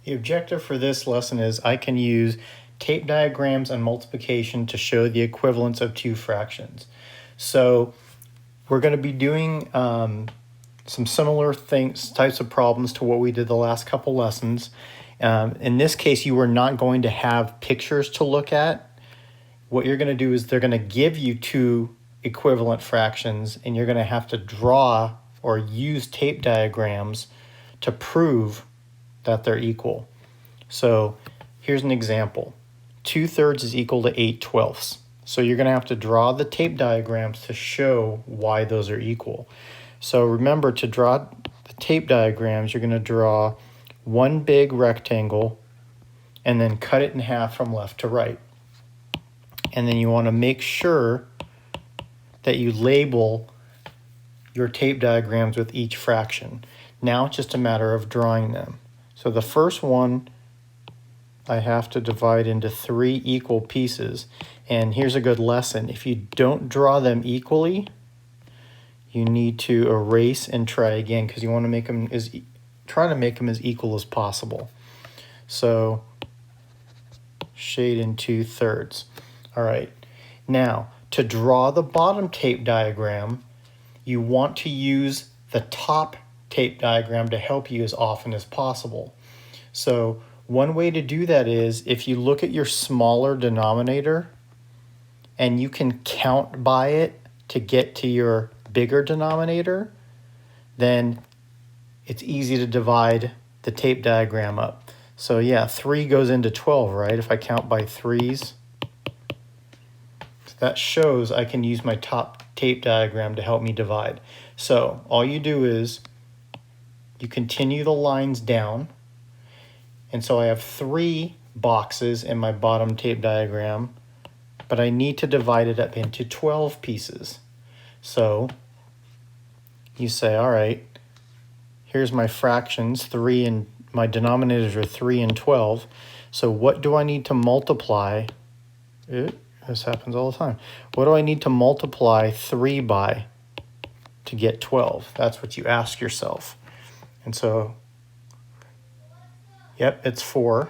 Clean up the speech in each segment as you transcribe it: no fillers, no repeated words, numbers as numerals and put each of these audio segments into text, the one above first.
The objective for this lesson is I can use tape diagrams and multiplication to show the equivalence of two fractions. So we're going to be doing some similar types of problems to what we did the last couple lessons. In this case, you are not going to have pictures to look at. What you're going to do is they're going to give you two equivalent fractions, and you're going to have to draw or use tape diagrams to prove that they're equal. So here's an example. 2/3 is equal to 8/12. So you're going to have to draw the tape diagrams to show why those are equal. So remember, to draw the tape diagrams, you're going to draw one big rectangle and then cut it in half from left to right. And then you want to make sure that you label your tape diagrams with each fraction. Now it's just a matter of drawing them. So the first one I have to divide into 3 equal pieces. And here's a good lesson. If you don't draw them equally, you need to erase and try again, because you want to make them try to make them as equal as possible. So shade in 2/3. All right. Now, to draw the bottom tape diagram, you want to use the top tape diagram to help you as often as possible. So one way to do that is if you look at your smaller denominator and you can count by it to get to your bigger denominator, then it's easy to divide the tape diagram up. So yeah, 3 goes into 12, right? If I count by 3s. That shows I can use my top tape diagram to help me divide. So all you do is you continue the lines down. And so I have 3 boxes in my bottom tape diagram, but I need to divide it up into 12 pieces. So you say, all right, here's my fractions, 3 and my denominators are 3 and 12. So what do I need to multiply? This happens all the time. What do I need to multiply 3 by to get 12? That's what you ask yourself. And so, yep, it's 4.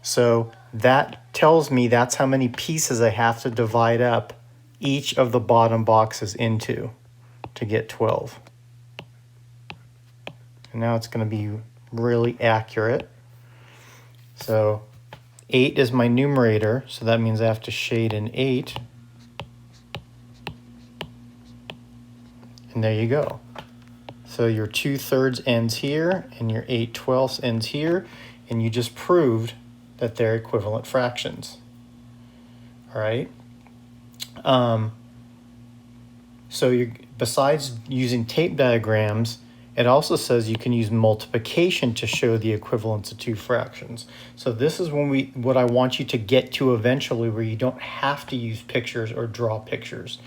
So that tells me that's how many pieces I have to divide up each of the bottom boxes into to get 12. And now it's going to be really accurate. So 8 is my numerator, so that means I have to shade in 8. And there you go. So your 2/3 ends here, and your 8/12 ends here, and you just proved that they're equivalent fractions. All right. So besides using tape diagrams, it also says you can use multiplication to show the equivalence of two fractions. So this is what I want you to get to eventually, where you don't have to use pictures or draw pictures.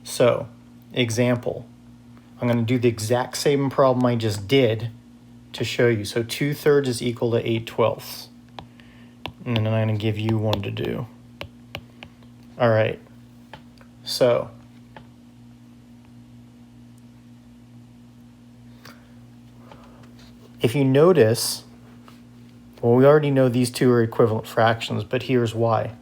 So, example, I'm going to do the exact same problem I just did to show you. So 2/3 is equal to 8/12. And then I'm going to give you one to do. All right. So if you notice, well, we already know these two are equivalent fractions, but here's why.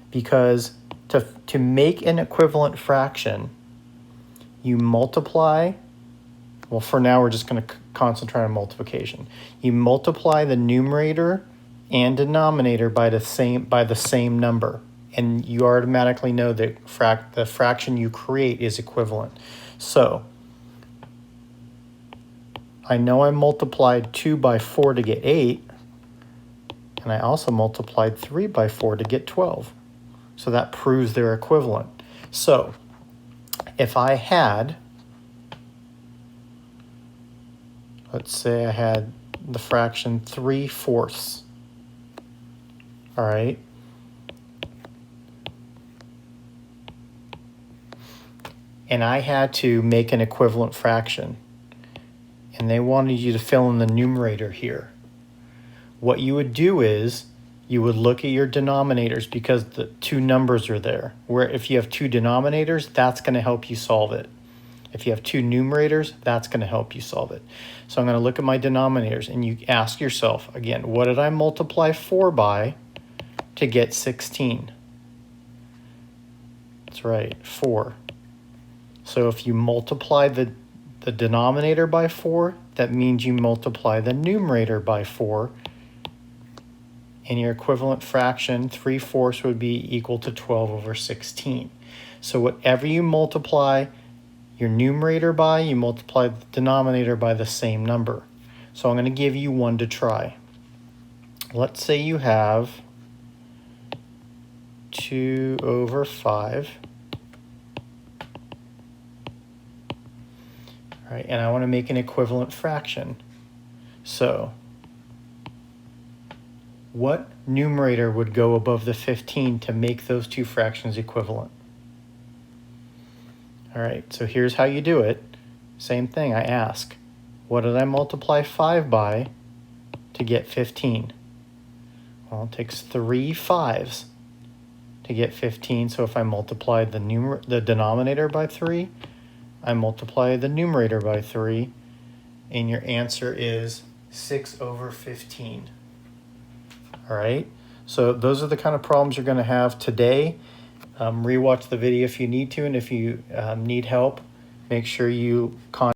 Because to make an equivalent fraction, you multiply, well, for now we're just going to concentrate on multiplication. You multiply the numerator and denominator by the same number, and you automatically know that the fraction you create is equivalent. So I know I multiplied 2 by 4 to get 8, and I also multiplied 3 by 4 to get 12. So that proves they're equivalent. So if I had, let's say I had the fraction 3/4, all right? And I had to make an equivalent fraction, and they wanted you to fill in the numerator here. What you would do is you would look at your denominators, because the two numbers are there. Where if you have two denominators, that's going to help you solve it. If you have two numerators, that's going to help you solve it. So I'm going to look at my denominators, and you ask yourself, again, what did I multiply 4 by to get 16? That's right, 4. So if you multiply the denominator by 4, that means you multiply the numerator by 4. And your equivalent fraction, 3/4, would be equal to 12 over 16. So whatever you multiply your numerator by, you multiply the denominator by the same number. So I'm going to give you one to try. Let's say you have 2 over 5. All right, and I want to make an equivalent fraction. So what numerator would go above the 15 to make those two fractions equivalent? All right, so here's how you do it. Same thing, I ask, what did I multiply 5 by to get 15? Well, it takes 3 5s to get 15, so if I multiply the denominator by 3, I multiply the numerator by 3, and your answer is 6 over 15. All right, so those are the kind of problems you're going to have today. Rewatch the video if you need to, and if you need help, make sure you contact